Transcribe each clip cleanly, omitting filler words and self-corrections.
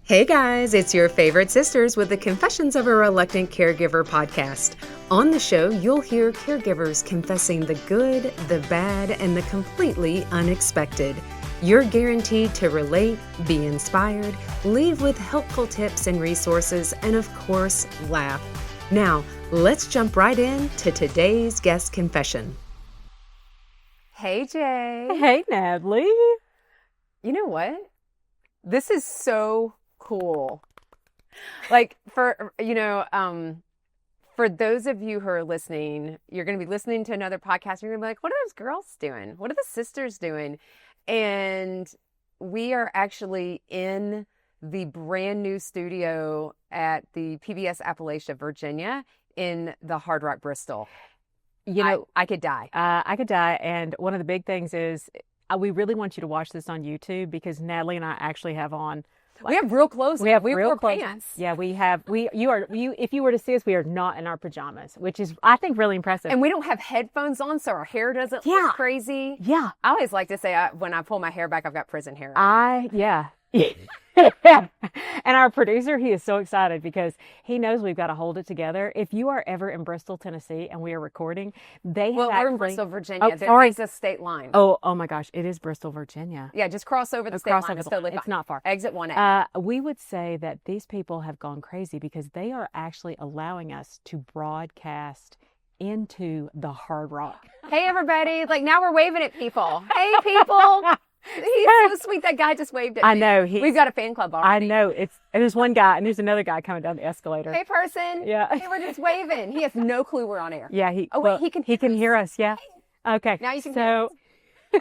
Hey guys, it's your favorite sisters with the Confessions of a Reluctant Caregiver podcast. On the show, you'll hear caregivers confessing the good, the bad, and the completely unexpected. You're guaranteed to relate, be inspired, leave with helpful tips and resources, and of course, laugh. Now, let's jump right in to today's guest confession. Hey Jay. Hey Natalie. You know what? This is so cool. Like for those of you who are listening, you're going to be listening to another podcast. You're going to be like, what are those girls doing? What are the sisters doing? And we are actually in the brand new studio at the PBS Appalachia, Virginia, in the Hard Rock, Bristol. You know, I could die. I could die. And one of the big things is we really want you to watch this on YouTube because Natalie and I actually have on. We have real clothes. We have real clothes. Pants. Yeah, we have. If you were to see us, we are not in our pajamas, which is, I think, really impressive. And we don't have headphones on, so our hair doesn't look crazy. Yeah. I always like to say when I pull my hair back, I've got prison hair. And our producer, he is so excited because he knows we've got to hold it together. If you are ever in Bristol, Tennessee, and we are recording, we're in Bristol, Virginia. It's a state line. Oh my gosh, it is Bristol, Virginia. Yeah, just cross over the state line. It's totally fine. It's not far. Exit 1A. We would say that these people have gone crazy because they are actually allowing us to broadcast into the Hard Rock. Hey, everybody. Like, now we're waving at people. Hey, people. He's so sweet. That guy just waved at me. I know. We've got a fan club already. I know. There's one guy and there's another guy coming down the escalator. Hey, person. Yeah. Hey, we're just waving. He has no clue we're on air. Yeah. He can hear us. Yeah. Okay. Now you can hear us.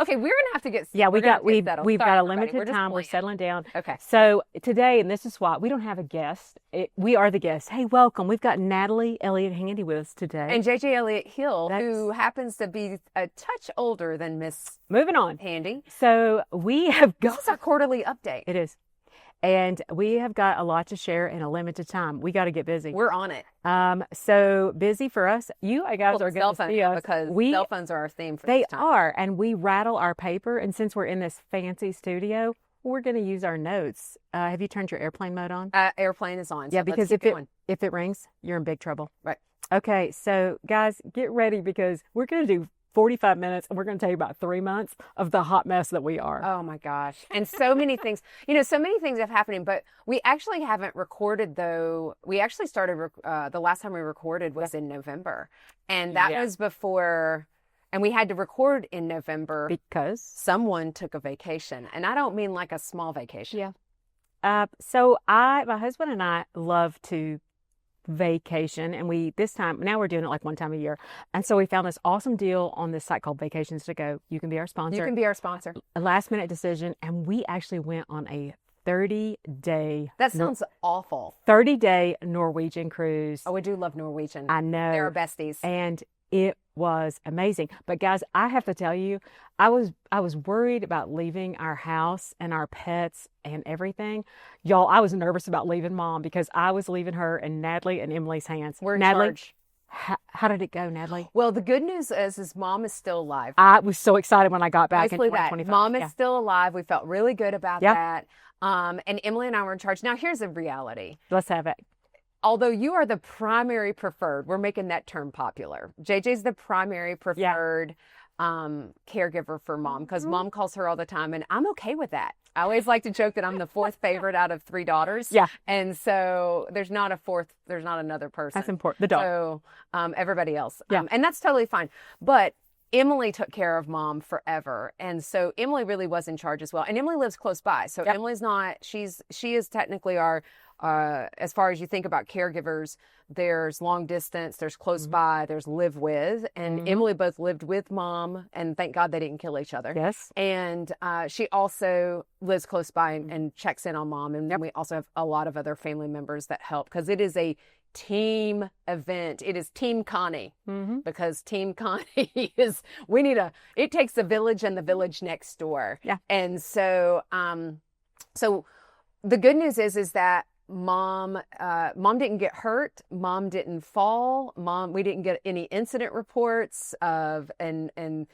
Okay, we're gonna have to get. Yeah, we've got a limited time. We're settling down. Okay. So today, and this is why we don't have a guest. We are the guests. Hey, welcome. We've got Natalie Elliott Handy with us today, and JJ Elliott Hill, who happens to be a touch older than Miss. Moving on. Handy. So we have got. This is our quarterly update. It is. And we have got a lot to share in a limited time. We got to get busy. We're on it. So busy for us. You guys are going to see us. Because cell phones are our theme for this time. They are. And we rattle our paper. And since we're in this fancy studio, we're going to use our notes. Have you turned your airplane mode on? Airplane is on. Yeah, because if it rings, you're in big trouble. Right. Okay. So guys, get ready because we're going to do 45 minutes, and we're going to tell you about 3 months of the hot mess that we are. Oh my gosh. And so many things, so many things have happened, but we actually haven't recorded though. We actually started, the last time we recorded was in November. And that was before, and we had to record in November because someone took a vacation. And I don't mean like a small vacation. Yeah. So my husband and I love to vacation, and now we're doing it like one time a year, and so we found this awesome deal on this site called Vacations to Go. You can be our sponsor. A last minute decision, and we actually went on a 30-day. That sounds awful. 30-day Norwegian cruise. Oh, we do love Norwegian. I know. They're our besties. And it was amazing. But guys, I have to tell you, I was worried about leaving our house and our pets and everything. Y'all, I was nervous about leaving Mom because I was leaving her in Natalie and Emily's hands. We're in Natalie, charge. How did it go, Natalie? Well, the good news is Mom is still alive. I was so excited when I got back in 2025. Mom is still alive. We felt really good about that. And Emily and I were in charge. Now, here's the reality. Let's have it. Although you are the primary preferred, we're making that term popular. JJ's the primary preferred caregiver for Mom because Mom calls her all the time, and I'm okay with that. I always like to joke that I'm the fourth favorite out of 3 daughters. Yeah. And so there's not another person. That's important. The dog. So everybody else. Yeah. And that's totally fine. But Emily took care of Mom forever. And so Emily really was in charge as well. And Emily lives close by. So Emily's not, she is technically our, as far as you think about caregivers, there's long distance, there's close by, there's live with. And Emily both lived with Mom, and thank God they didn't kill each other. Yes. And she also lives close by and checks in on Mom. And then we also have a lot of other family members that help because it is a team event. It is Team Connie because Team Connie is, it takes the village and the village next door. Yeah. And so, so the good news is that Mom didn't get hurt. Mom didn't fall. We didn't get any incident reports and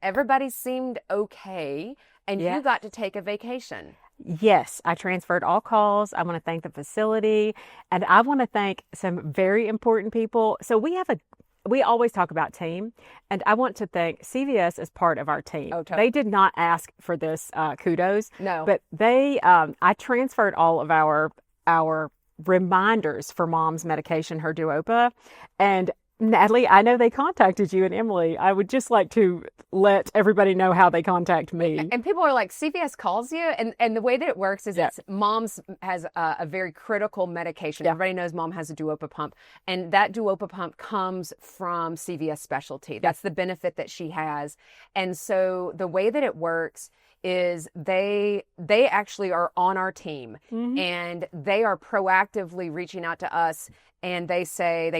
everybody seemed okay. And you got to take a vacation. Yes, I transferred all calls. I want to thank the facility, and I want to thank some very important people. So we always talk about team, and I want to thank CVS as part of our team. Oh, totally. They did not ask for this kudos, No. but I transferred all of our reminders for mom's medication, her Duopa, and Natalie, I know they contacted you and Emily. I would just like to let everybody know how they contact me. And people are like, CVS calls you? And the way that it works is it's mom's has a very critical medication. Yeah. Everybody knows mom has a Duopa pump. And that Duopa pump comes from CVS Specialty. That's the benefit that she has. And so the way that it works is they actually are on our team, and they are proactively reaching out to us, and they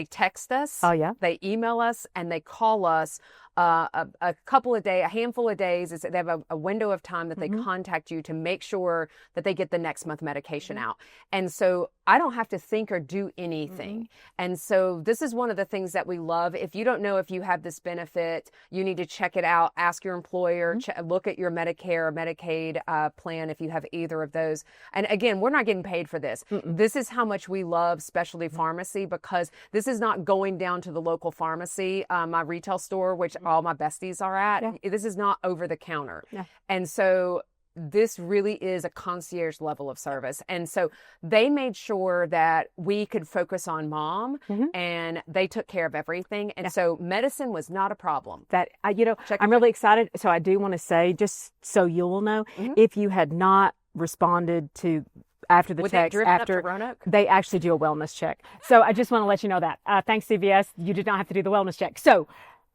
text us, they email us, and they call us a handful of days. They have a window of time that they contact you to make sure that they get the next month medication out. And so I don't have to think or do anything. And so this is one of the things that we love. If you don't know if you have this benefit, you need to check it out. Ask your employer, look at your Medicare or Medicaid plan if you have either of those. And again, we're not getting paid for this. This is how much we love specialty pharmacy, because this is not going down to the local pharmacy, my retail store, which all my besties are at. This is not over the counter. And so this really is a concierge level of service. And so they made sure that we could focus on mom, and they took care of everything. And so medicine was not a problem. I'm really excited. So I do want to say, just so you will know, if you had not responded to after the text, they actually do a wellness check. So I just want to let you know that. Thanks, CVS. You did not have to do the wellness check. So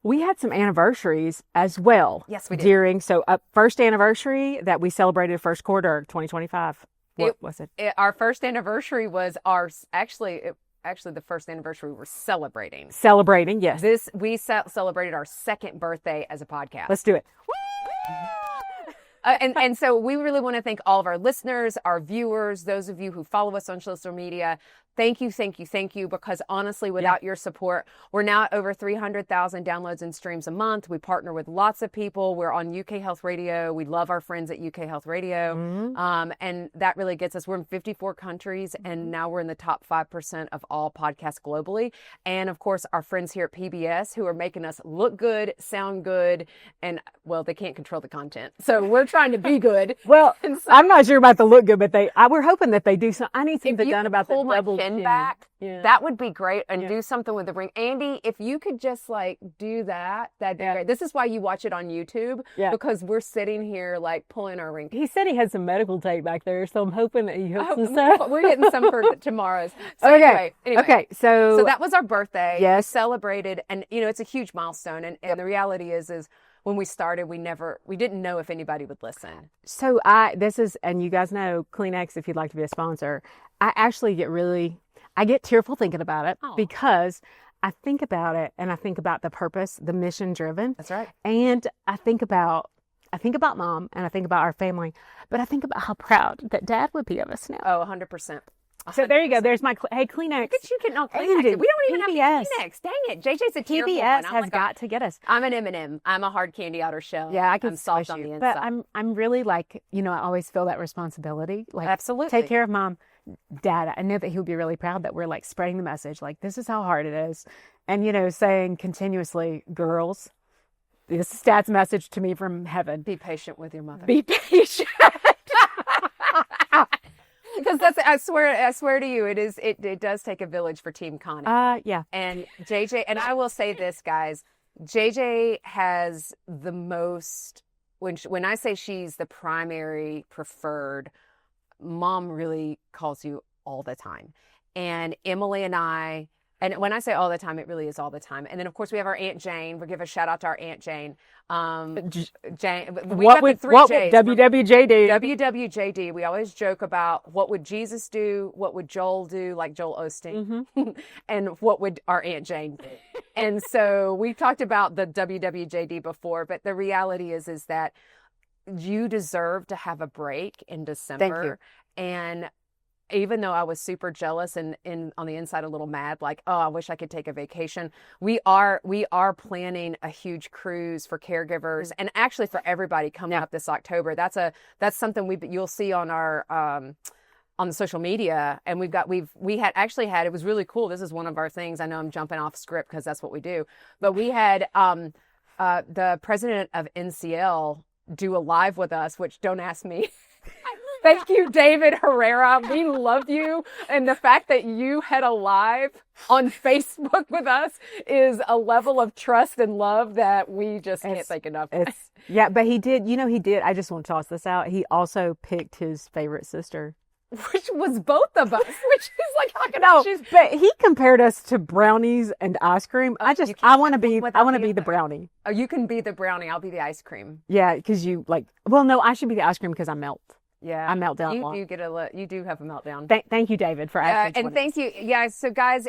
we had some anniversaries as well. Yes, we did. First anniversary that we celebrated first quarter 2025. What was it? Our first anniversary was actually the first anniversary we were celebrating. Celebrating, yes. We celebrated our second birthday as a podcast. Let's do it. And so we really want to thank all of our listeners, our viewers, those of you who follow us on social media. Thank you, because honestly, without your support, we're now at over 300,000 downloads and streams a month. We partner with lots of people. We're on UK Health Radio. We love our friends at UK Health Radio. And that really gets us. We're in 54 countries, and now we're in the top 5% of all podcasts globally. And of course, our friends here at PBS, who are making us look good, sound good, and well, they can't control the content. So we're trying to be good. Well, I'm not sure about the look good, but we're hoping that they do something. I need something done about the double back, that would be great, and do something with the ring. Andy, if you could just do that, that'd be great. This is why you watch it on YouTube, because we're sitting here pulling our ring. He said he had some medical tape back there, so I'm hoping that he hooks us up. We're getting some for tomorrow's. So anyway. Okay, so that was our birthday. Yes, we celebrated, and it's a huge milestone. And the reality is when we started, we didn't know if anybody would listen. So and you guys know Kleenex, if you'd like to be a sponsor, I actually get tearful thinking about it, because I think about it, and I think about the purpose, the mission driven. That's right. And I think about mom, and I think about our family, but I think about how proud that dad would be of us now. Oh, 100%. So there you go. There's my Kleenex. But you getting all Kleenex. We don't even have Kleenex. Dang it. JJ's a tearful PBS has got to get us. I'm an M&M. I'm a hard candy outer shell. Yeah, I'm soft on the inside. But I'm really I always feel that responsibility. Absolutely. Take care of mom. Dad, I know that he would be really proud that we're spreading the message. This is how hard it is. And, saying continuously, girls, this is Dad's message to me from heaven. Be patient with your mother. Be patient. Because I swear to you, it does take a village for Team Connie. Yeah. And JJ, and I will say this, guys, JJ has the most, when I say she's the primary preferred, mom really calls you all the time. And Emily and I, and when I say all the time, it really is all the time. And then, of course, we have our Aunt Jane. We'll give a shout out to our Aunt Jane. Jane. What would WWJD? WWJD. We always joke about what would Jesus do? What would Joel do? Like Joel Osteen. And what would our Aunt Jane do? And so we talked about the WWJD before, but the reality is that you deserve to have a break in December. Thank you. And even though I was super jealous and on the inside a little mad, like, oh, I wish I could take a vacation. We are planning a huge cruise for caregivers and actually for everybody coming up this October. That's something you'll see on our on the social media, and we had it was really cool. This is one of our things. I know I'm jumping off script because that's what we do, but we had the president of NCL do a live with us, which don't ask me. Thank you, David Herrera. We love you. And the fact that you had a live on Facebook with us is a level of trust and love that we just can't thank enough. Yeah, but he did, I just want to toss this out. He also picked his favorite sister. Which was both of us, which is like, how can but he compared us to brownies and ice cream. I want to be the brownie. Oh, you can be the brownie. I'll be the ice cream. Yeah, because no, I should be the ice cream because I melt. Yeah, I melt down. You do have a meltdown. Thank you, David, for asking. And thank you. Yeah. So guys,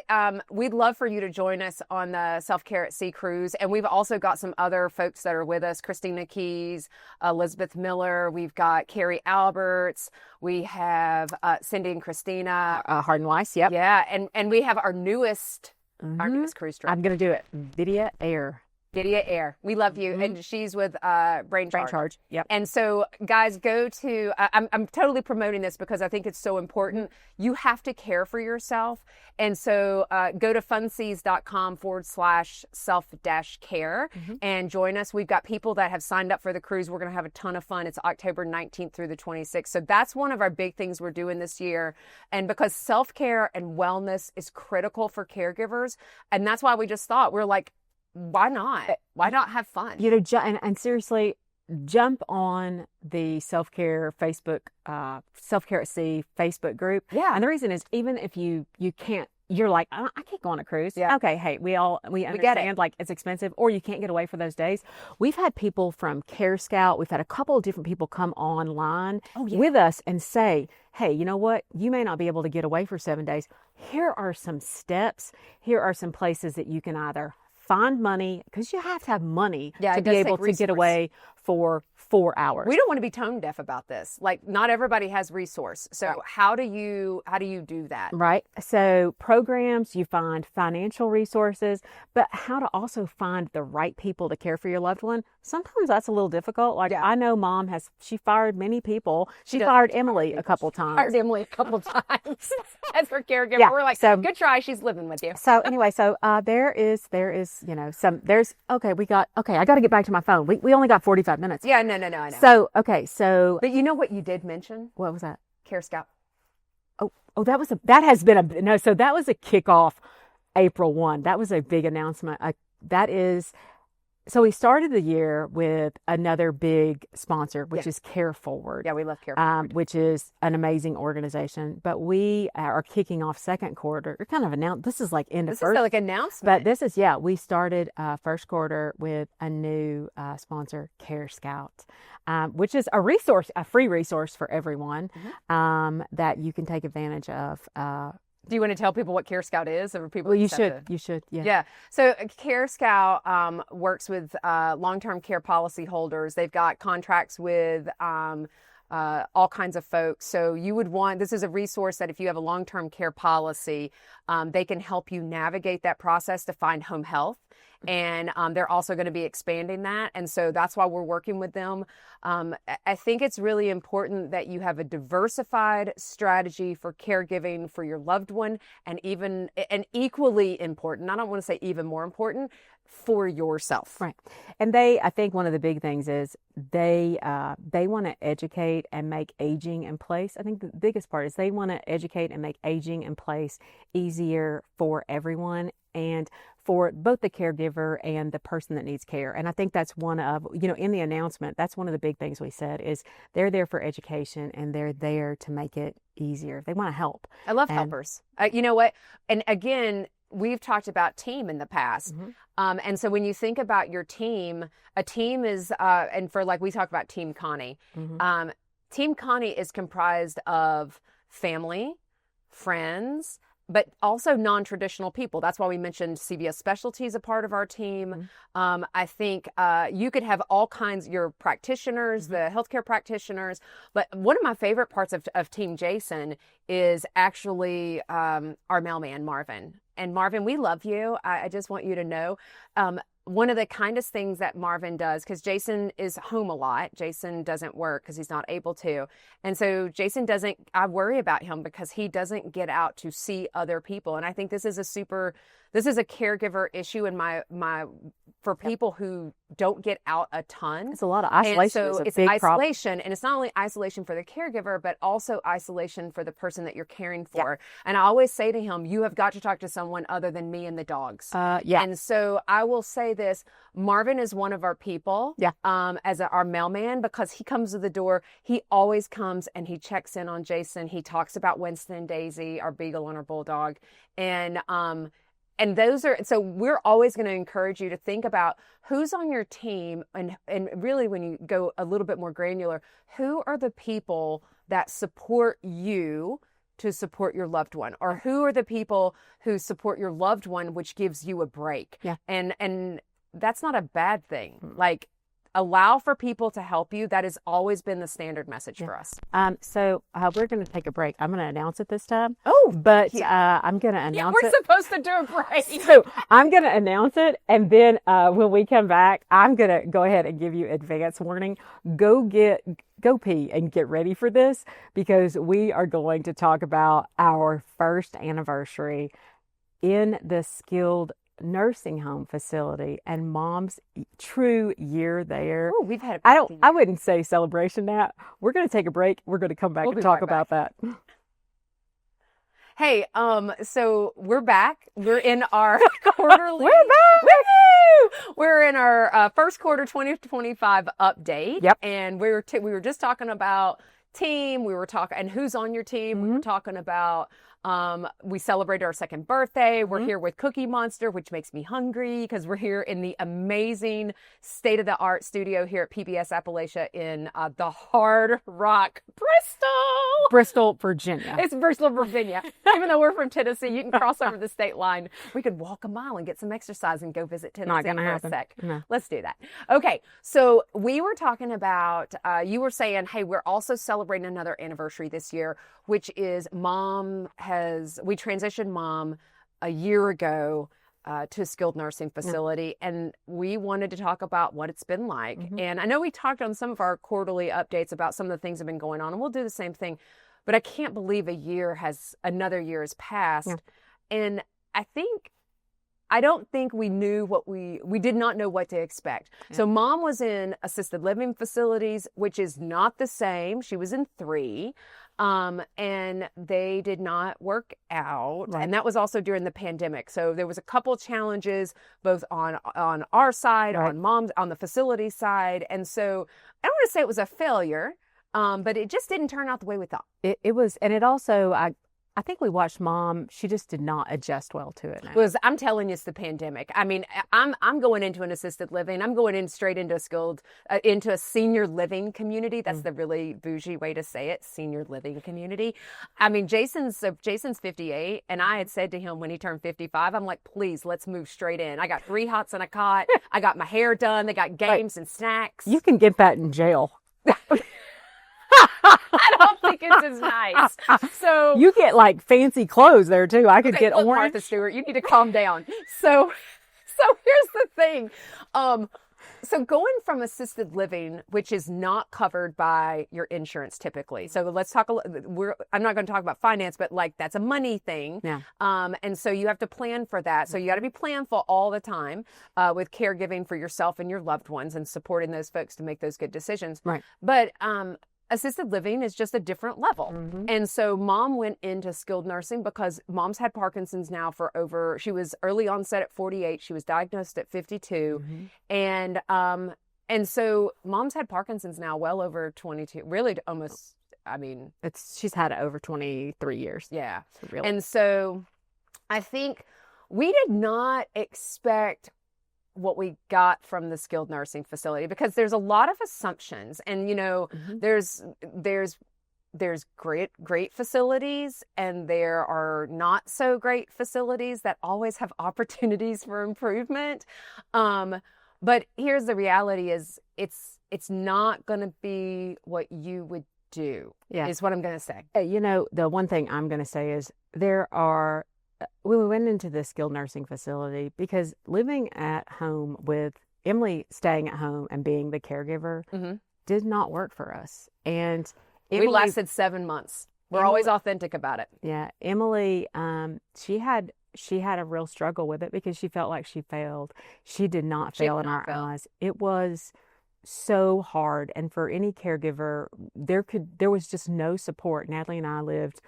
we'd love for you to join us on the Self-Care at Sea cruise. And we've also got some other folks that are with us: Christina Keys, Elizabeth Miller. We've got Carrie Alberts. We have Cindy and Christina Hardin Weiss. Yep. Yeah. And we have our newest cruise trip. I'm gonna do it. Lydia Air. We love you. Mm-hmm. And she's with Brain Charge. Yep. And so, guys, go to, I'm totally promoting this because I think it's so important. You have to care for yourself. And so go to funseas.com/self-care and join us. We've got people that have signed up for the cruise. We're going to have a ton of fun. It's October 19th through the 26th. So that's one of our big things we're doing this year. And because self-care and wellness is critical for caregivers. And that's why we just thought, we're like, why not? Why not have fun? And seriously, jump on the self-care Facebook, Self-Care at Sea Facebook group. Yeah. And the reason is, even if you can't, you're like, I can't go on a cruise. Yeah. Okay. Hey, we understand, like, it's expensive, or you can't get away for those days. We've had people from Care Scout. We've had a couple of different people come online with us and say, hey, you know what? You may not be able to get away for 7 days. Here are some steps. Here are some places that you can either find money, because you have to have money to be able to get away for 4 hours. We don't want to be tone deaf about this. Like, not everybody has resource. So how do you do that? Right. So programs, you find financial resources, but how to also find the right people to care for your loved one. Sometimes that's a little difficult. Like, I know Mom she fired many people. She fired Emily a couple times. Fired Emily a couple times as her caregiver. Yeah. We're like, good try. She's living with you. So anyway, I got to get back to my phone. We only got 45 minutes. Yeah, no, I know. So. But you know what you did mention? What was that? Care Scout. Oh, that was a kickoff April 1. That was a big announcement. So we started the year with another big sponsor, which is Care Forward. Yeah, we love Care Forward. Which is an amazing organization. But we are kicking off second quarter. We're kind of announced. This is like end of first. This is like announcement. But this is, we started first quarter with a new sponsor, Care Scout, which is a free resource for everyone that you can take advantage of. Do you want to tell people what Care Scout is? Or people? Well, you should. Yeah. Yeah. So Care Scout works with long-term care policy holders. They've got contracts with all kinds of folks. So this is a resource that if you have a long-term care policy, they can help you navigate that process to find home health. And they're also going to be expanding that. And so that's why we're working with them. I think it's really important that you have a diversified strategy for caregiving for your loved one, and equally important, I don't want to say even more important, for yourself. Right. And I think one of the big things is they want to educate and make aging in place. I think the biggest part is they want to educate and make aging in place easier for everyone, and for both the caregiver and the person that needs care. And I think that's one of, in the announcement, that's one of the big things we said is they're there for education, and they're there to make it easier. They want to help. I love helpers. You know what? And again, we've talked about team in the past. And so when you think about your team, a team is, and for we talk about Team Connie. Team Connie is comprised of family, friends, but also non-traditional people. That's why we mentioned CVS Specialty is a part of our team. I think you could have all kinds, your practitioners, the healthcare practitioners, but one of my favorite parts of Team Jason is actually our mailman, Marvin. And Marvin, we love you. I just want you to know, one of the kindest things that Marvin does, because Jason is home a lot. Jason doesn't work because he's not able to. And so Jason I worry about him because he doesn't get out to see other people. And I think this is a caregiver issue for people who don't get out a ton. It's a lot of isolation. And so it's big isolation. problem. And it's not only isolation for the caregiver, but also isolation for the person that you're caring for. And I always say to him, you have got to talk to someone other than me and the dogs. And so I will say this, Marvin is one of our people as our mailman, because he comes to the door. He always comes and he checks in on Jason. He talks about Winston and Daisy, our beagle and our bulldog. And so we're always going to encourage you to think about who's on your team, and really when you go a little bit more granular, who are the people that support you to support your loved one, or who are the people who support your loved one, which gives you a break. And that's not a bad thing. Like, allow for people to help you. That has always been the standard message for us. So we're going to take a break. I'm going to announce it this time. But I'm going to announce it. We're supposed to do a break. So I'm going to announce it. And then when we come back, I'm going to go ahead and give you advance warning. Go pee and get ready for this, because we are going to talk about our first anniversary in the skilled nursing home facility and Mom's true year there. Oh, we've had I wouldn't say celebration now. We're going to take a break. We're going to come back and talk about that. Hey, so we're back. We're in our quarterly. We're back. Woo! We're in our first quarter 2025 update. Yep. And we were just talking about team. We were talking, and who's on your team. We were talking about, we celebrated our second birthday. We're here with Cookie Monster, which makes me hungry because we're here in the amazing state-of-the-art studio here at PBS Appalachia in the Hard Rock, Bristol, Virginia. It's Bristol, Virginia. Even though we're from Tennessee, you can cross over the state line. We could walk a mile and get some exercise and go visit Tennessee Not gonna for happen. a sec. No. Let's do that. Okay, so we were talking about, you were saying, hey, we're also celebrating another anniversary this year, which is we transitioned Mom a year ago to a skilled nursing facility, and we wanted to talk about what it's been like. And I know we talked on some of our quarterly updates about some of the things that have been going on, and we'll do the same thing, but I can't believe another year has passed. And I don't think we knew we did not know what to expect. So Mom was in assisted living facilities, which is not the same. She was in 3. And they did not work out. Right. And that was also during the pandemic. So there was a couple challenges, both on our side, on the facility side. And so I don't want to say it was a failure, but it just didn't turn out the way we thought. It was, and it also, I think we watched Mom. She just did not adjust well to it. I'm telling you, it's the pandemic. I mean, I'm going into an assisted living. I'm going in straight into into a senior living community. That's the really bougie way to say it, senior living community. I mean, Jason's 58, and I had said to him when he turned 55, I'm like, please, let's move straight in. I got 3 hots and a cot. I got my hair done. They got games and snacks. You can get that in jail. I don't think it's as nice. So you get like fancy clothes there too. I could get look, orange. Martha Stewart, you need to calm down. So here's the thing. So going from assisted living, which is not covered by your insurance typically. So let's talk. I'm not going to talk about finance, but like that's a money thing. Yeah. And so you have to plan for that. So you got to be planful all the time with caregiving for yourself and your loved ones and supporting those folks to make those good decisions. Right. But assisted living is just a different level. And so Mom went into skilled nursing because Mom's had Parkinson's now she was early onset at 48. She was diagnosed at 52. And so Mom's had Parkinson's now well over 22, really almost, I mean. She's had it over 23 years. Yeah. Really. And so I think we did not expect what we got from the skilled nursing facility, because there's a lot of assumptions, and there's there's great facilities, and there are not so great facilities that always have opportunities for improvement. But here's the reality: is it's not going to be what you would do. Is what I'm going to say. The one thing I'm going to say is when we went into the skilled nursing facility, because living at home with Emily staying at home and being the caregiver did not work for us. And we lasted 7 months. We're always authentic about it. Yeah. Emily, she had a real struggle with it because she felt like she failed. She did not fail in our eyes. It was so hard. And for any caregiver, there was just no support. Natalie and I lived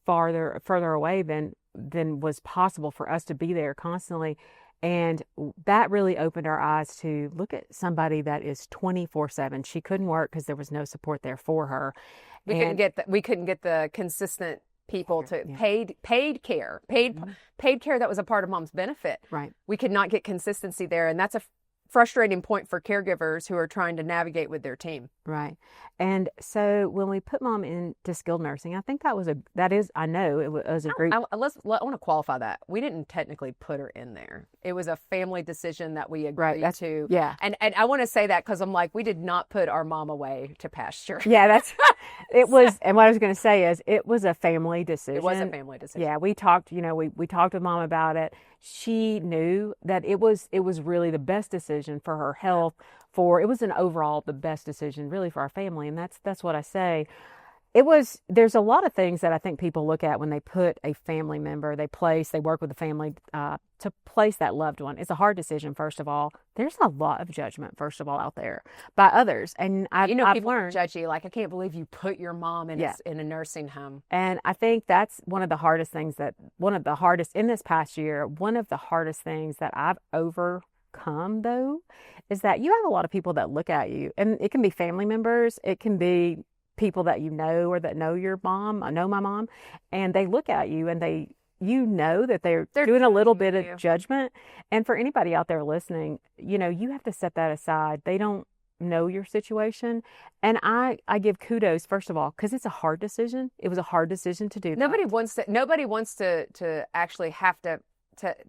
further away than was possible for us to be there constantly. And that really opened our eyes to look at somebody that is 24/7. She couldn't work because there was no support there for her. We couldn't get the consistent people to paid care that was a part of Mom's benefit. Right. We could not get consistency there, and that's a frustrating point for caregivers who are trying to navigate with their team. Right. And so when we put Mom into skilled nursing, I think I know it was a great. I want to qualify that. We didn't technically put her in there. It was a family decision that we agreed to. Yeah. And I want to say that because I'm like, we did not put our mom away to pasture. Yeah, it was. And what I was going to say is it was a family decision. It was a family decision. Yeah. We talked, we talked with Mom about it. She knew that it was really the best decision for her health. It was an overall the best decision really for our family. And that's what I say. There's a lot of things that I think people look at when they put a family member, they work with the family to place that loved one. It's a hard decision, first of all. There's a lot of judgment, first of all, out there by others. And I've learned, judge you, like, I can't believe you put your mom in a nursing home. And I think that's one of the hardest things in this past year, one of the hardest things that I've overcome, though, is that you have a lot of people that look at you, and it can be family members, it can be people that you know or that know your mom. I know my mom, and they look at you and they're doing a little bit of judgment. And for anybody out there listening, you have to set that aside. They don't know your situation. And I give kudos, first of all, because it's a hard decision. It was a hard decision to do. Nobody wants to actually have to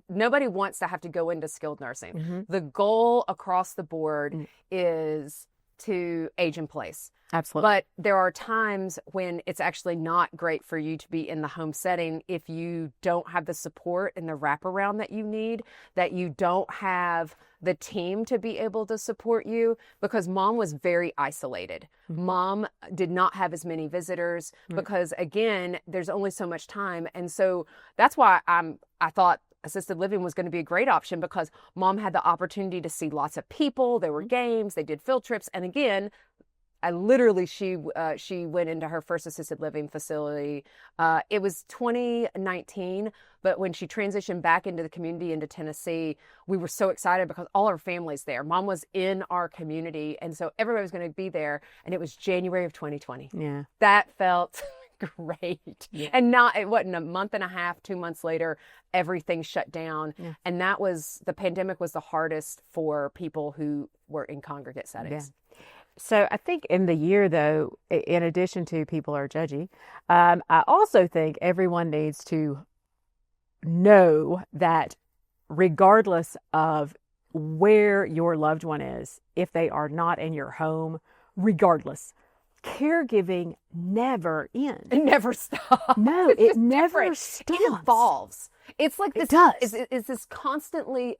nobody wants to have to go into skilled nursing. Mm-hmm. The goal across the board is to age in place. Absolutely. But there are times when it's actually not great for you to be in the home setting if you don't have the support and the wraparound that you need, that you don't have the team to be able to support you, because Mom was very isolated. Mm-hmm. Mom did not have as many visitors because, again, there's only so much time. And so that's why I thought assisted living was going to be a great option, because Mom had the opportunity to see lots of people. There were games, they did field trips. And again, she went into her first assisted living facility. It was 2019, but when she transitioned back into the community into Tennessee, we were so excited because all our family's there. Mom was in our community, and so everybody was going to be there. And it was January of 2020. Yeah, that felt great. Yeah. And it wasn't a month and a half, 2 months later, everything shut down. Yeah. And the pandemic was the hardest for people who were in congregate settings. Yeah. So I think in the year, though, in addition to people are judgy, I also think everyone needs to know that regardless of where your loved one is, if they are not in your home, regardless, caregiving never ends. It never stops. No, it never stops. It evolves. It's like this. It does. It's this constantly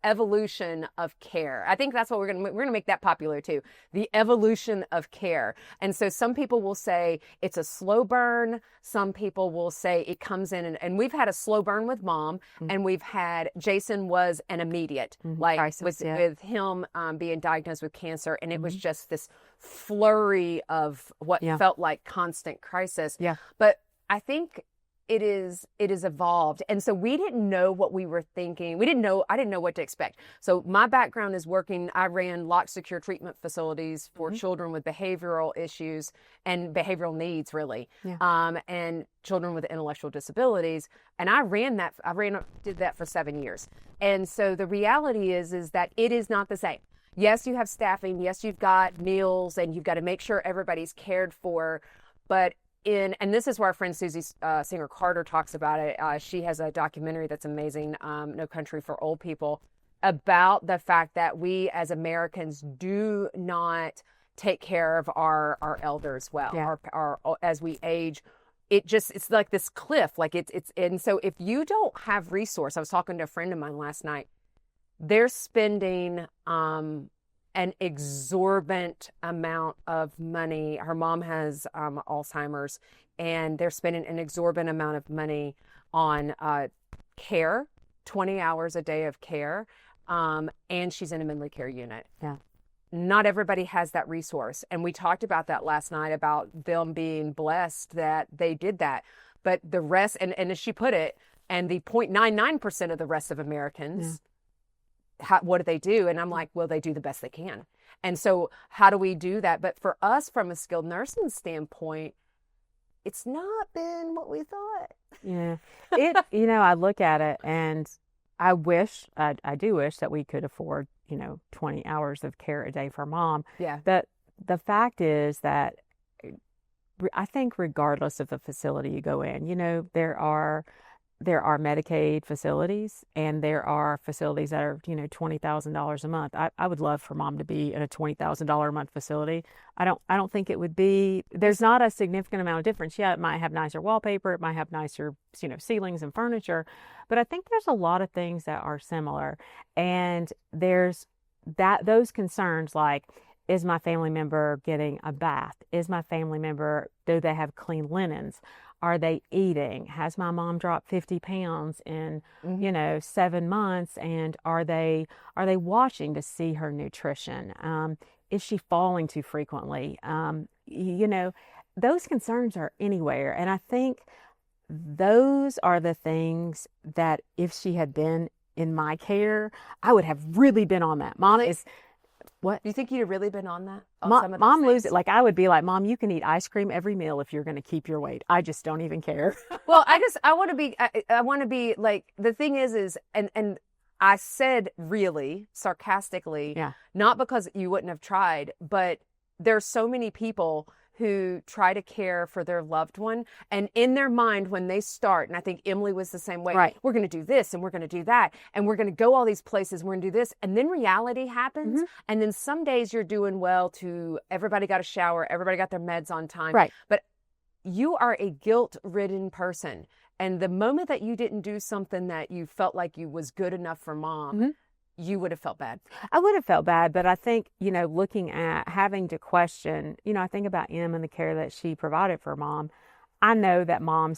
evolution of care. I think that's what we're gonna make that popular too. The evolution of care. And so some people will say it's a slow burn. Some people will say it comes in, and we've had a slow burn with Mom, and we've had Jason was an immediate, with him being diagnosed with cancer, and it was just this flurry of what felt like constant crisis. Yeah. But I think it is evolved. And so we didn't know what we were thinking. I didn't know what to expect. So my background is I ran locked secure treatment facilities for children with behavioral issues and behavioral needs, really. Yeah. And children with intellectual disabilities. And did that for 7 years. And so the reality is that it is not the same. yes, you have staffing. Yes, you've got meals and you've got to make sure everybody's cared for. But and this is where our friend Susie Singer Carter talks about it. She has a documentary that's amazing, No Country for Old People, about the fact that we as Americans do not take care of our elders well. Yeah. Our as we age, it's like this cliff. Like it's and so if you don't have resource, I was talking to a friend of mine last night. They're spending an exorbitant amount of money. Her mom has Alzheimer's, and they're spending an exorbitant amount of money on care, 20 hours a day of care, and she's in a memory care unit. Yeah. Not everybody has that resource. And we talked about that last night, about them being blessed that they did that. But the rest, and as she put it, and the 0.99% of the rest of Americans, what do they do? And I'm like, well, they do the best they can. And so how do we do that? But for us, from a skilled nursing standpoint, it's not been what we thought. Yeah. I look at it and I do wish that we could afford, 20 hours of care a day for mom. Yeah. But the fact is that I think regardless of the facility you go in, there are Medicaid facilities, and there are facilities that are, $20,000 a month. I would love for mom to be in a $20,000 a month facility. I don't think it would be, there's not a significant amount of difference. Yeah, it might have nicer wallpaper, it might have nicer, ceilings and furniture, but I think there's a lot of things that are similar. And there's those concerns like, is my family member getting a bath? Is my family member, do they have clean linens? Are they eating? Has my mom dropped 50 pounds in, 7 months? And are they watching to see her nutrition? Is she falling too frequently? Those concerns are anywhere. And I think those are the things that if she had been in my care, I would have really been on that. Mom is... What? Do you think you'd have really been on that? Mom lose it. Like, I would be like, Mom, you can eat ice cream every meal if you're going to keep your weight. I just don't even care. Well, I want to be like, the thing is, and I said really sarcastically, not because you wouldn't have tried, but there's so many people who try to care for their loved one, and in their mind when they start, and I think Emily was the same way, right, we're going to do this and we're going to do that and we're going to go all these places, we're going to do this, and then reality happens, and then some days you're doing well to everybody got a shower, everybody got their meds on time, right, but you are a guilt-ridden person, and the moment that you didn't do something that you felt like you was good enough for mom, you would have felt bad. I would have felt bad, but I think, looking at having to question, I think about Em and the care that she provided for mom. I know mom,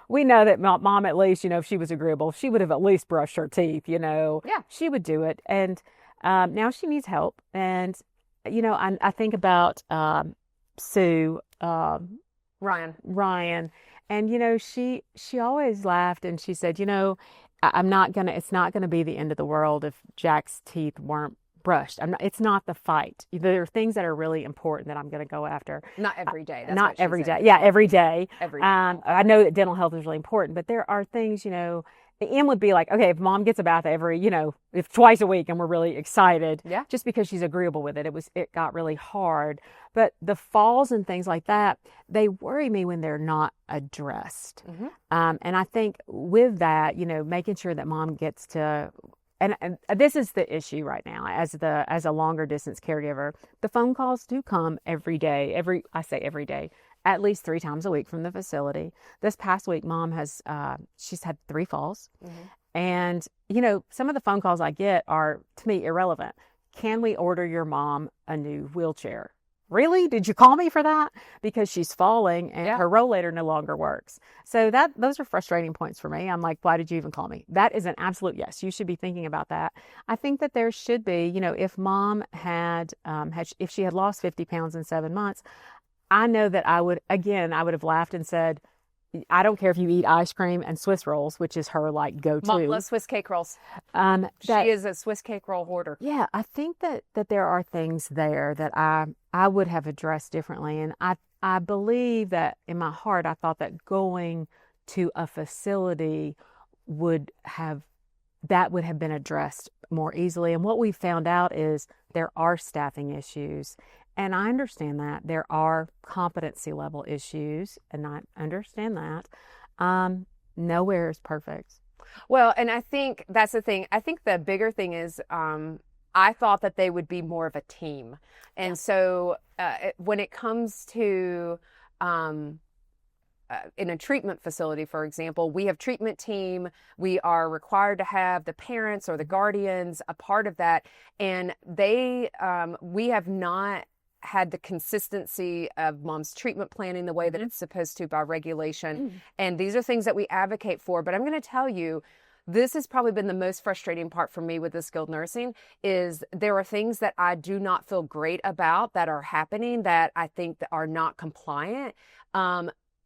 we know that mom, at least, if she was agreeable, she would have at least brushed her teeth, Yeah. She would do it. And now she needs help. And, I think about Sue, Ryan. And, she always laughed and she said, it's not going to be the end of the world if Jack's teeth weren't brushed. It's not the fight. There are things that are really important that I'm going to go after. Not every day. That's not every day. Yeah, every day. Every day. I know that dental health is really important, but there are things, Em would be like, okay, if mom gets a bath if twice a week and we're really excited, just because she's agreeable with it, it got really hard. But the falls and things like that, they worry me when they're not addressed. And I think with that, making sure that mom gets to, and this is the issue right now as a longer distance caregiver, the phone calls do come every day, every day, at least 3 times a week from the facility. This past week, mom has, she's had 3 falls. And, some of the phone calls I get are, to me, irrelevant. Can we order your mom a new wheelchair? Really? Did you call me for that? Because she's falling and her rollator no longer works. So those are frustrating points for me. I'm like, why did you even call me? That is an absolute yes. You should be thinking about that. I think that there should be, if mom if she had lost 50 pounds in 7 months, I know that I would have laughed and said, I don't care if you eat ice cream and Swiss rolls, which is her like go-to. Mom loves Swiss cake rolls. She is a Swiss cake roll hoarder. Yeah, I think that there are things there that I would have addressed differently. And I believe that in my heart, I thought that going to a facility would have that would have been addressed more easily. And what we found out is there are staffing issues. And I understand that there are competency level issues, and I understand that. Nowhere is perfect. Well, and I think that's the thing. I think the bigger thing is I thought that they would be more of a team. And so when it comes to in a treatment facility, for example, we have treatment team. We are required to have the parents or the guardians a part of that. And we have not had the consistency of mom's treatment planning the way that it's supposed to by regulation. And these are things that we advocate for. But I'm going to tell you, this has probably been the most frustrating part for me with the skilled nursing is there are things that I do not feel great about that are happening that I think that are not compliant.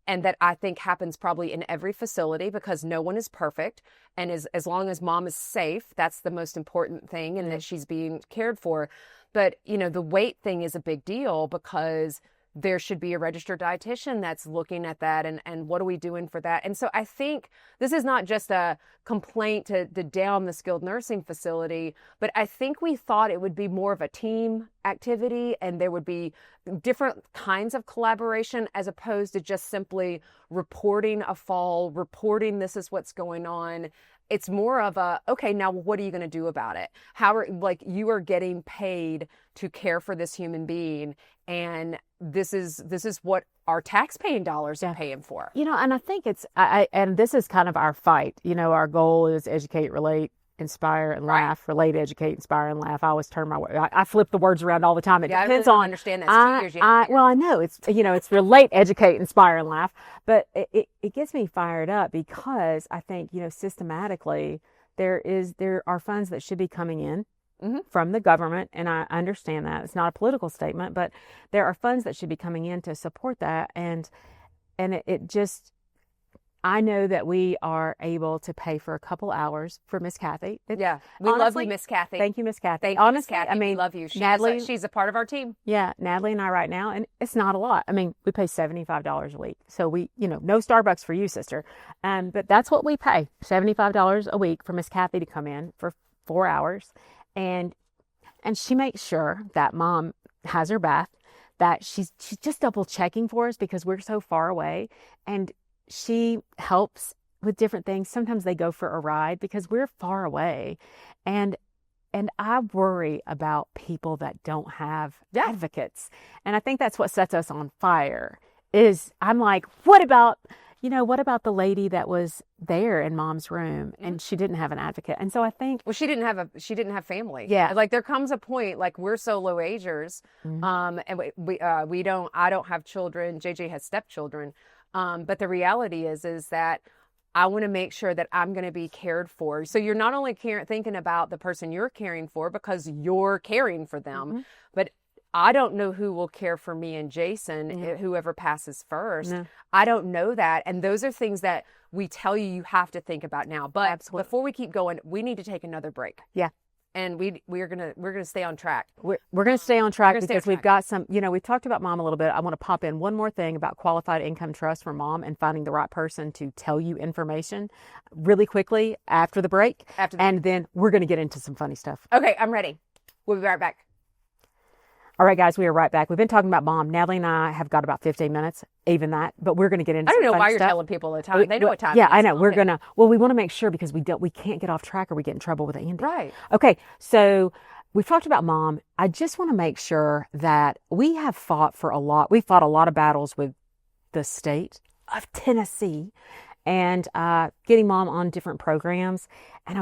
And that I think happens probably in every facility because no one is perfect. And as long as mom is safe, that's the most important thing, and that she's being cared for. But, the weight thing is a big deal because there should be a registered dietitian that's looking at that and what are we doing for that? And so I think this is not just a complaint to down the skilled nursing facility, but I think we thought it would be more of a team activity and there would be different kinds of collaboration as opposed to just simply reporting a fall, reporting this is what's going on. It's more of okay, now what are you going to do about it? You are getting paid to care for this human being, and this is what our tax-paying dollars are paying for. And I think and this is kind of our fight. Our goal is educate, relate, inspire, and laugh. Right. Relate, educate, inspire, and laugh. I always turn I flip the words around all the time. It depends I really don't understand that. 2 years. Well, I know it's relate, educate, inspire, and laugh. But it gets me fired up because I think systematically there are funds that should be coming in from the government, and I understand that it's not a political statement, but there are funds that should be coming in to support that, and it just. I know that we are able to pay for a couple hours for Miss Kathy. We love you, Miss Kathy. Thank you, Miss Kathy. Thank you, Miss Kathy. We love you. She's a part of our team. Yeah, Natalie and I right now, and it's not a lot. We pay $75 a week. So we, no Starbucks for you, sister. But that's what we pay, $75 a week for Miss Kathy to come in for 4 hours. And she makes sure that mom has her bath, that she's just double checking for us because we're so far away. And she helps with different things. Sometimes they go for a ride because we're far away. And I worry about people that don't have advocates. And I think that's what sets us on fire is I'm like, what about the lady that was there in mom's room and she didn't have an advocate? And so I think, well, she didn't have family. Yeah. Like there comes a point, like we're solo agers. And I don't have children. JJ has stepchildren. But the reality is that I want to make sure that I'm going to be cared for. So you're not only thinking about the person you're caring for because you're caring for them, but I don't know who will care for me and Jason, whoever passes first. No. I don't know that. And those are things that we tell you have to think about now. But before we keep going, we need to take another break. Yeah. And we're gonna stay on track. We're gonna stay on track because we've got some. We've talked about mom a little bit. I want to pop in one more thing about qualified income trust for mom and finding the right person to tell you information really quickly after the break. And then we're gonna get into some funny stuff. Okay, I'm ready. We'll be right back. All right, guys, we are right back. We've been talking about mom. Natalie and I have got about 15 minutes, even that, but we're going to get into. I don't know why you're telling people the time. They know what time. Yeah, it is. I know. Okay. We want to make sure because we can't get off track or we get in trouble with Andy. Right. Okay, so we've talked about mom. I just want to make sure that we have fought a lot of battles with the state of Tennessee and getting mom on different programs. And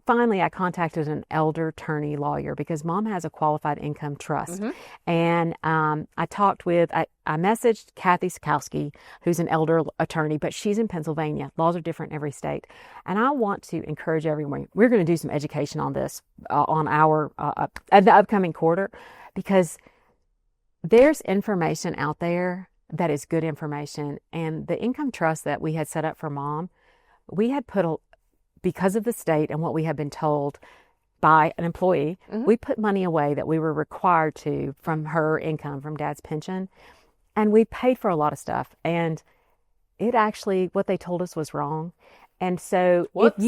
Finally, I contacted an elder attorney lawyer because mom has a qualified income trust. And I messaged Kathy Sikowski, who's an elder attorney, but she's in Pennsylvania. Laws are different in every state. And I want to encourage everyone. We're going to do some education on this on our the upcoming quarter because there's information out there that is good information. And the income trust that we had set up for mom, we had put because of the state and what we have been told by an employee, we put money away that we were required to from her income, from dad's pension. And we paid for a lot of stuff. And it actually, what they told us was wrong. And so Whoops.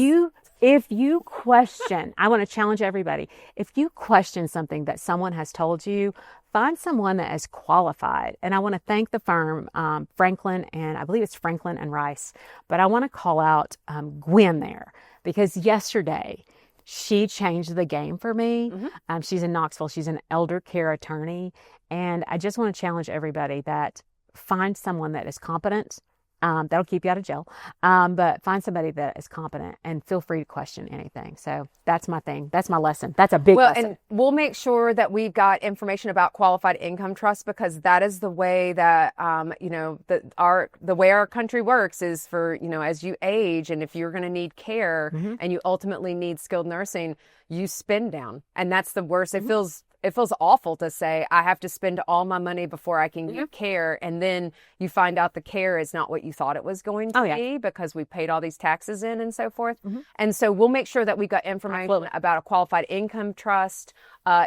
if you question, I want to challenge everybody. If you question something that someone has told you, find someone that is qualified. And I want to thank the firm, Franklin, and I believe it's Franklin and Rice. But I want to call out Gwen there, because yesterday she changed the game for me. She's in Knoxville. She's an elder care attorney. And I just want to challenge everybody that find someone that is competent. That'll keep you out of jail. But find somebody that is competent and feel free to question anything. So that's my thing. That's my lesson. That's a big lesson. And we'll make sure that we've got information about qualified income trust, because that is the way that, the way our country works is for, as you age, and if you're going to need care and you ultimately need skilled nursing, you spend down. And that's the worst. It feels awful to say I have to spend all my money before I can get care. And then you find out the care is not what you thought it was going to be, because we paid all these taxes in and so forth. And so we'll make sure that we got information about a qualified income trust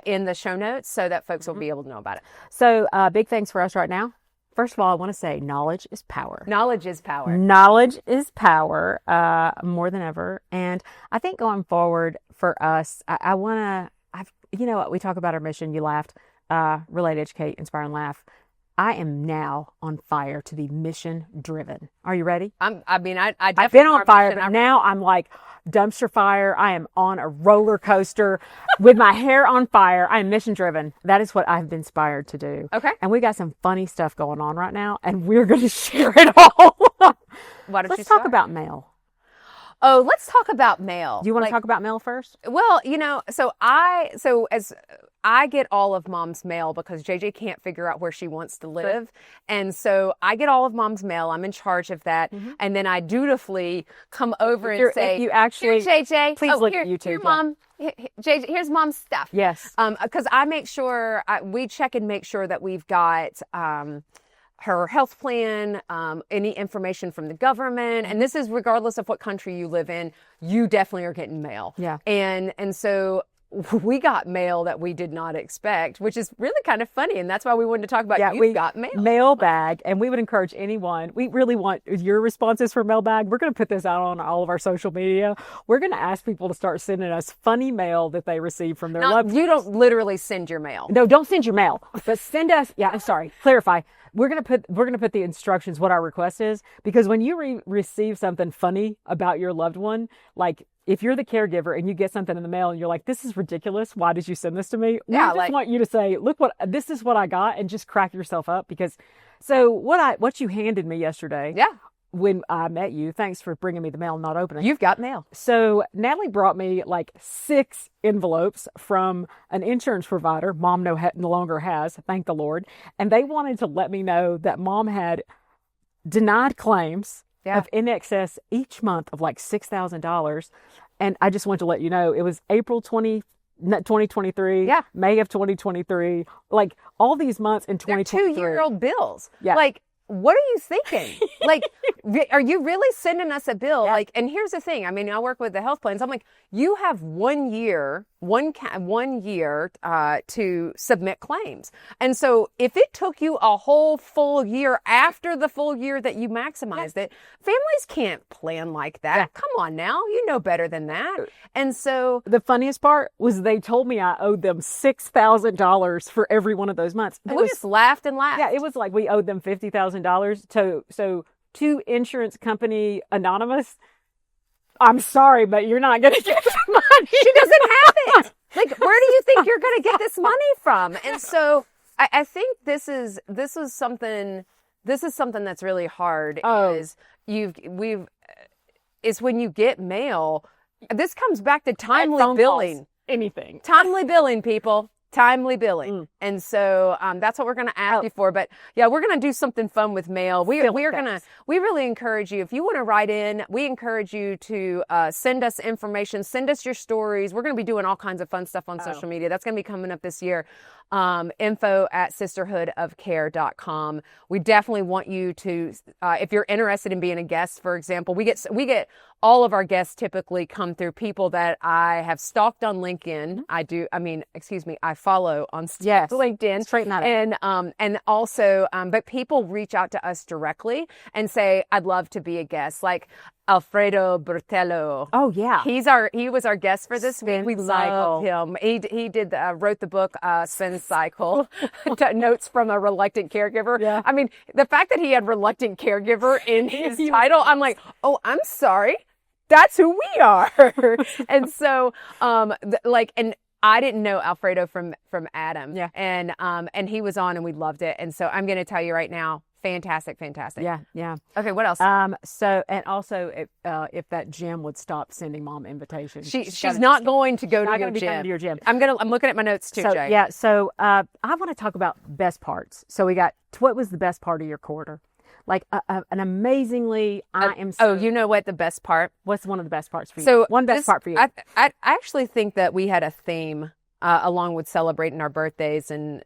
in the show notes so that folks will be able to know about it. So big thanks for us right now. First of all, I want to say knowledge is power. Knowledge is power. Knowledge is power more than ever. And I think going forward for us, I want to, what we talk about our mission, you laughed, relate, educate, inspire, and laugh. I am now on fire to be mission driven. Are you ready? I definitely I've been on fire, but now I'm like dumpster fire. I am on a roller coaster with my hair on fire. I am mission driven. That is what I've been inspired to do. Okay. And we got some funny stuff going on right now, and we're going to share it all. Let's talk about mail. Oh, let's talk about mail. Do you want to talk about mail first? Well, so as I get all of Mom's mail because JJ can't figure out where she wants to live. And so I get all of Mom's mail. I'm in charge of that. And then I dutifully come over and say, if you actually, here, JJ, please look at YouTube. Here, Mom. JJ, here's Mom's stuff. Yes. Because I make sure, we check and make sure that we've got her health plan, any information from the government. And this is regardless of what country you live in, you definitely are getting mail. Yeah. And so we got mail that we did not expect, which is really kind of funny. And that's why we wanted to talk about we got mail. Mailbag. And we would encourage anyone. We really want your responses for mailbag. We're going to put this out on all of our social media. We're going to ask people to start sending us funny mail that they receive from their loved ones. You don't literally send your mail. No, don't send your mail. But send us. Yeah, I'm sorry. Clarify. We're gonna put the instructions, what our request is, because when you receive something funny about your loved one, like if you're the caregiver and you get something in the mail and you're like, this is ridiculous, why did you send this to me? We just want you to say, look, this is what I got, and just crack yourself up. Because so what you handed me yesterday, when I met you, thanks for bringing me the mail and not opening. You've got mail. So Natalie brought me like 6 envelopes from an insurance provider Mom no longer has, thank the Lord. And they wanted to let me know that Mom had denied claims of in excess each month of like $6,000. And I just want to let you know, it was April 2023, May of 2023, like all these months in 2023. They're 2-year-old bills. Yeah. Like, what are you thinking? Like, are you really sending us a bill? Yeah. Like, and here's the thing. I mean, I work with the health plans. I'm like, you have 1 year to submit claims. And so if it took you a whole full year after the full year that you maximized it, families can't plan like that. Yeah. Come on now. You know better than that. And so the funniest part was they told me I owed them $6,000 for every one of those months. we just laughed and laughed. Yeah, it was like we owed them $50,000 to Insurance Company Anonymous. I'm sorry, but you're not going to get the money. She doesn't have it. Like, where do you think you're going to get this money from? And so I think this is something that's really hard. Is when you get mail. This comes back to timely billing. Anything. Timely billing, people. Timely billing. And so that's what we're going to ask you for. But yeah, we're going to do something fun with mail. We really encourage you, if you want to write in, we encourage you to send us information, send us your stories. We're going to be doing all kinds of fun stuff on social media. That's going to be coming up this year. info@sisterhoodofcare.com. We definitely want you to, if you're interested in being a guest, for example, we get all of our guests typically come through people that I have stalked on LinkedIn. I follow on LinkedIn. Straighten that up. And also, but people reach out to us directly and say, I'd love to be a guest. Like, Alfredo Bertello. Oh yeah. He was our guest for this week. We love him. He did wrote the book Spin Cycle, Notes from a Reluctant Caregiver. Yeah. I mean, the fact that he had Reluctant Caregiver in his title, I'm like, oh, I'm sorry. That's who we are. And so, and I didn't know Alfredo from Adam. Yeah. And he was on and we loved it. And so I'm going to tell you right now, fantastic. Yeah. Okay, what else? So, and also, if that gym would stop sending mom invitations, she's not going to go to your gym. I'm looking at my notes too, Jay. Yeah. So, I want to talk about best parts. So we got, what was the best part of your quarter? Like an amazingly, you know what the best part? What's one of the best parts for you? So one best part for you. I actually think that we had a theme along with celebrating our birthdays and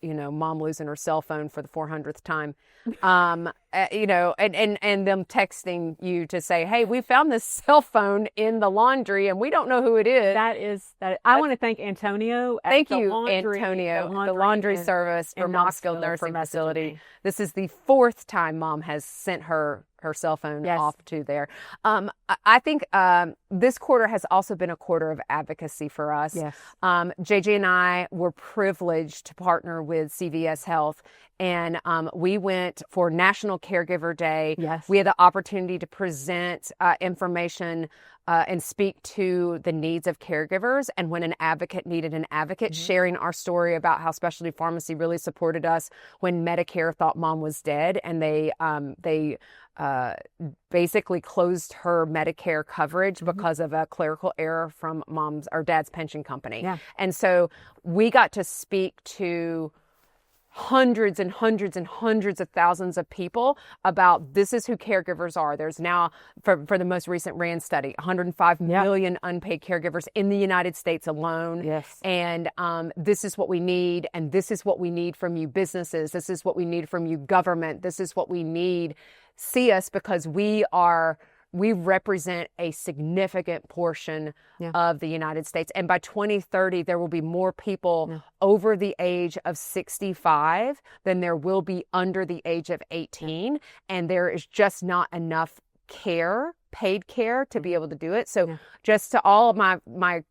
mom losing her cell phone for the 400th time, and them texting you to say, hey, we found this cell phone in the laundry and we don't know who it is. I want to thank Antonio. Thank you, Antonio, the laundry service for Knoxville Nursing Facility. This is the 4th time mom has sent her cell phone off to there. I think this quarter has also been a quarter of advocacy for us. Yes. JJ and I were privileged to partner with CVS Health, and we went for National Caregiver Day. Yes. We had the opportunity to present information and speak to the needs of caregivers. And when an advocate needed an advocate, sharing our story about how specialty pharmacy really supported us when Medicare thought mom was dead, and they basically closed her Medicare coverage because of a clerical error from mom's or dad's pension company. Yeah. And so we got to speak to hundreds and hundreds and hundreds of thousands of people about this is who caregivers are. There's now, for the most recent RAND study, 105 million unpaid caregivers in the United States alone. Yes. And this is what we need, and this is what we need from you businesses. This is what we need from you government. This is what we need. See us, because we represent a significant portion of the United States. And by 2030, there will be more people over the age of 65 than there will be under the age of 18. And there is just not enough paid care to be able to do it. So just to all of my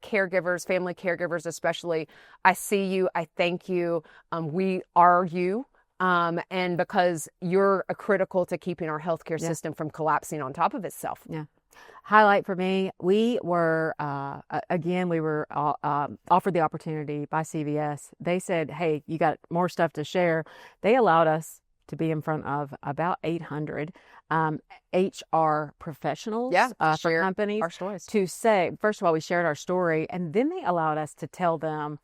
caregivers, family caregivers especially, I see you, I thank you. We are you. And because you're critical to keeping our healthcare system from collapsing on top of itself. Yeah. Highlight for me, we were, offered the opportunity by CVS. They said, hey, you got more stuff to share. They allowed us to be in front of about 800 HR professionals for companies our stories. To say, first of all, we shared our story, and then they allowed us to tell them,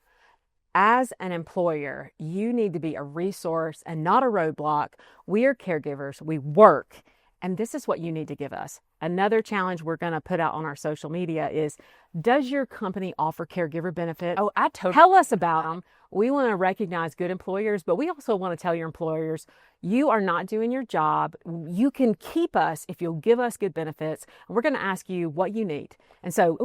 as an employer, you need to be a resource and not a roadblock. We are caregivers. We work. And this is what you need to give us. Another challenge we're going to put out on our social media is, does your company offer caregiver benefits? Oh, I totally. Tell us about them. We want to recognize good employers, but we also want to tell your employers, you are not doing your job. You can keep us if you'll give us good benefits. And we're going to ask you what you need. And so,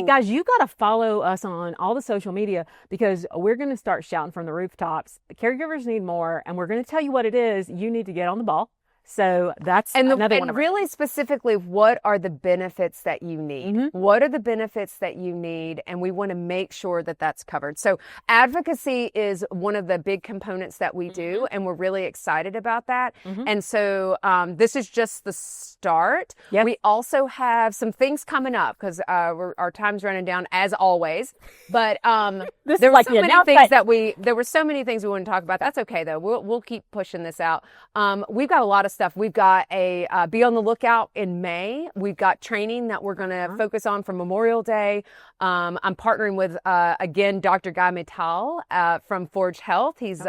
guys, you got to follow us on all the social media, because we're going to start shouting from the rooftops. The caregivers need more, and we're going to tell you what it is. You need to get on the ball. So that's another one. And really specifically, what are the benefits that you need? What are the benefits that you need? And we want to make sure that that's covered. So advocacy is one of the big components that we do, and we're really excited about that. And so this is just the start. Yep. We also have some things coming up, because our time's running down as always. But there were so many things we want to talk about. That's okay though. We'll keep pushing this out. We've got a lot of stuff. We've got a be on the lookout in May. We've got training that we're going to focus on for Memorial Day. I'm partnering with again Dr. Guy Mittal from Forge Health. He's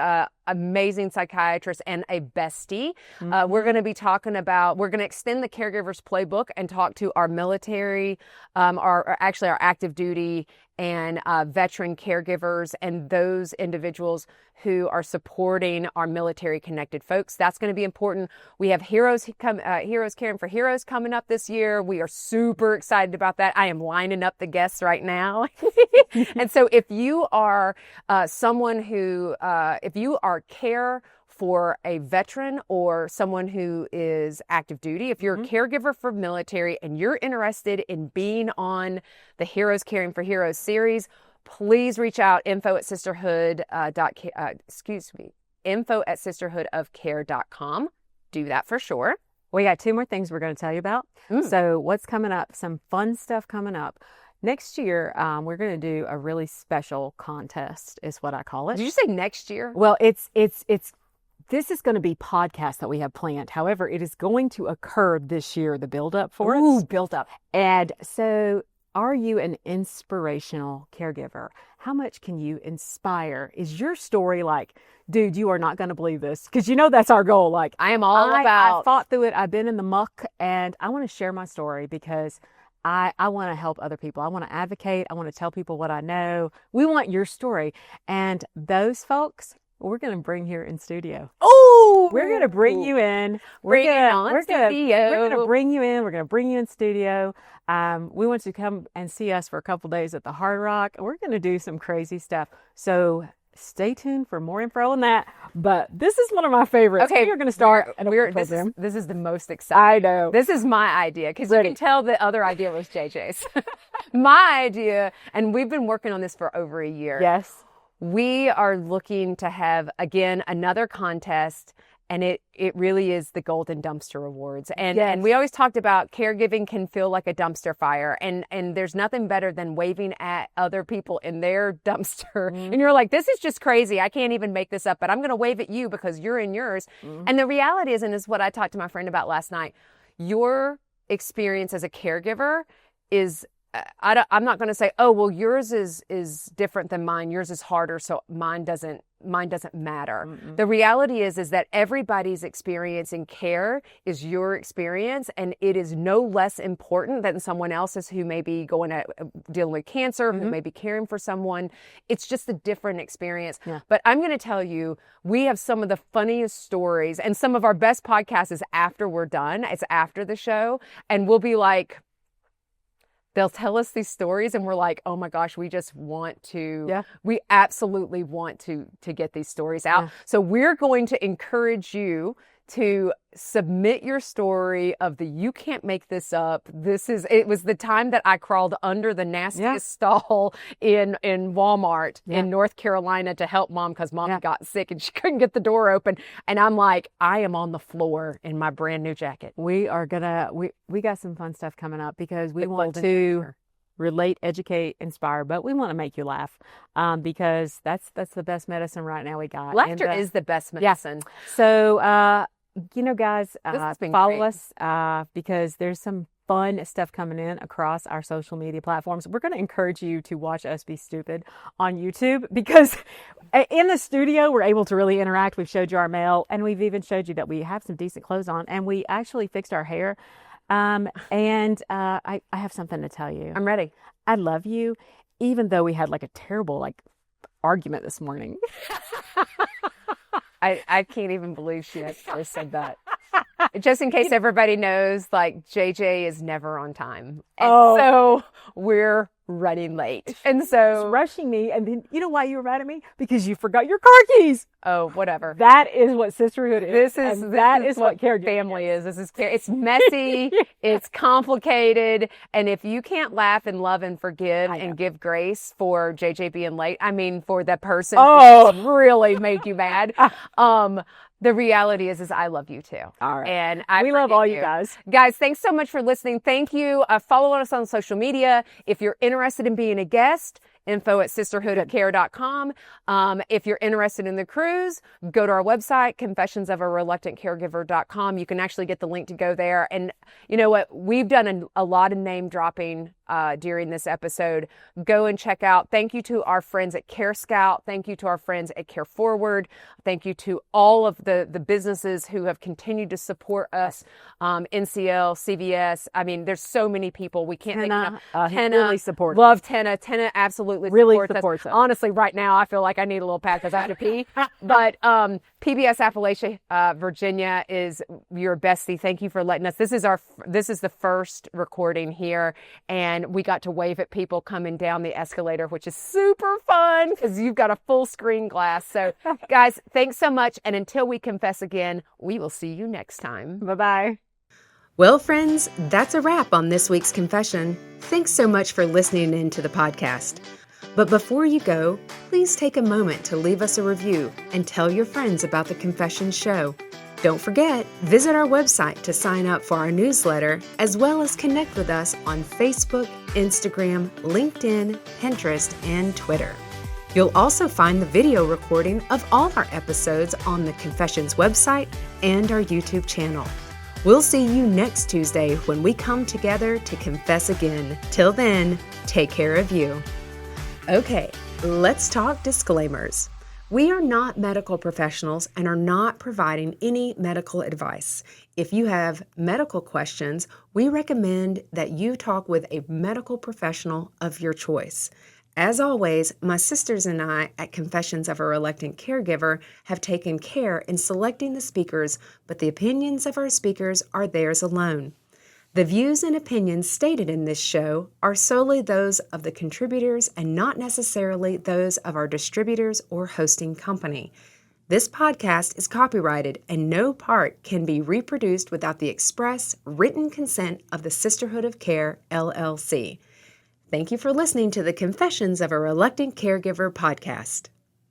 amazing psychiatrist and a bestie. We're going to be talking about, we're going to extend the Caregivers playbook and talk to our military, our active duty and veteran caregivers and those individuals who are supporting our military connected folks. That's going to be important. We have Heroes Caring for Heroes coming up this year. We are super excited about that. I am lining up the guests right now. And so if you are someone who, if you are care for a veteran or someone who is active duty. If you're a caregiver for military and you're interested in being on the Heroes Caring for Heroes series, please reach out, info at sisterhoodofcare.com. Do that for sure. We got 2 more things we're going to tell you about. So what's coming up? Some fun stuff coming up. Next year, we're going to do a really special contest, is what I call it. Did you say next year? Well, this is going to be podcasts that we have planned. However, it is going to occur this year, the build-up for it. Ooh, build up. And so are you an inspirational caregiver? How much can you inspire? Is your story like, dude, you are not going to believe this? Because you know that's our goal. Like, I am all about. I fought through it. I've been in the muck, and I want to share my story because I want to help other people. I want to advocate. I want to tell people what I know. We want your story. And those folks, we're going to bring here in studio. Oh, we're going to bring you in. We're going to bring you in. We're going to bring you in studio. We want you to come and see us for a couple days at the Hard Rock. We're going to do some crazy stuff. So stay tuned for more info on that. But this is one of my favorites. Okay, we're going to start this is the most exciting. I know. This is my idea because you can tell the other idea was JJ's. My idea, and we've been working on this for over a year. Yes. We are looking to have, again, another contest, and it really is the Golden Dumpster Awards. And we always talked about caregiving can feel like a dumpster fire, and there's nothing better than waving at other people in their dumpster. And you're like, this is just crazy. I can't even make this up, but I'm going to wave at you because you're in yours. And the reality is, and this is what I talked to my friend about last night, your experience as a caregiver is, I'm not going to say, oh, well, yours is different than mine. Yours is harder, so mine doesn't matter. The reality is that everybody's experience in care is your experience, and it is no less important than someone else's who may be dealing with cancer, who may be caring for someone. It's just a different experience. Yeah. But I'm going to tell you, we have some of the funniest stories, and some of our best podcasts is after we're done. It's after the show, and we'll be like, they'll tell us these stories and we're like, oh my gosh, we just want to, we absolutely want to get these stories out. Yeah. So we're going to encourage you to submit your story of you can't make this up. It was the time that I crawled under the nastiest stall in Walmart in North Carolina to help mom because mom got sick and she couldn't get the door open. And I'm like, I am on the floor in my brand new jacket. We are we got some fun stuff coming up because we want to relate, educate, inspire, but we want to make you laugh because that's the best medicine right now we got. Laughter is the best medicine. Yeah. So, guys, follow us because there's some fun stuff coming in across our social media platforms. We're going to encourage you to watch us be stupid on YouTube because in the studio, we're able to really interact. We've showed you our mail, and we've even showed you that we have some decent clothes on, and we actually fixed our hair. I have something to tell you. I'm ready. I love you, even though we had like a terrible argument this morning. I can't even believe she actually said that. Just in case everybody knows, JJ is never on time. And so we're running late. And so it's rushing me. And then you know why you were mad at me? Because you forgot your car keys. Oh, whatever. That is what sisterhood is. That is what family is. It's messy. It's complicated. And if you can't laugh and love and forgive and give grace for JJ being late, I mean, for the person who really made you mad, the reality is I love you too. All right. And we love all you guys. Guys, thanks so much for listening. Thank you. Follow us on social media. If you're interested in being a guest, info at sisterhoodofcare.com. If you're interested in the cruise, go to our website, confessionsofareluctantcaregiver.com. You can actually get the link to go there. And you know what? We've done a lot of name dropping during this episode. Go and check out. Thank you to our friends at Care Scout. Thank you to our friends at Care Forward. Thank you to all of the businesses who have continued to support us. NCL, CVS. I mean, there's so many people. We can't Tenna, Tenna really supports. Love Tenna. Tenna absolutely really supports us. us. Honestly, right now, I feel like I need a little pat because I have to pee. But PBS Appalachia, Virginia is your bestie. Thank you for letting us. This is the first recording here, and we got to wave at people coming down the escalator, which is super fun because you've got a full screen glass. So, guys, thanks so much. And until we confess again, we will see you next time. Bye-bye. Well, friends, that's a wrap on this week's confession. Thanks so much for listening in to the podcast. But before you go, please take a moment to leave us a review and tell your friends about the Confession Show. Don't forget, visit our website to sign up for our newsletter, as well as connect with us on Facebook, Instagram, LinkedIn, Pinterest, and Twitter. You'll also find the video recording of all our episodes on the Confessions website and our YouTube channel. We'll see you next Tuesday when we come together to confess again. Till then, take care of you. Okay, let's talk disclaimers. We are not medical professionals and are not providing any medical advice. If you have medical questions, we recommend that you talk with a medical professional of your choice. As always, my sisters and I at Confessions of a Reluctant Caregiver have taken care in selecting the speakers, but the opinions of our speakers are theirs alone. The views and opinions stated in this show are solely those of the contributors and not necessarily those of our distributors or hosting company. This podcast is copyrighted and no part can be reproduced without the express written consent of the Sisterhood of Care, LLC. Thank you for listening to the Confessions of a Reluctant Caregiver podcast.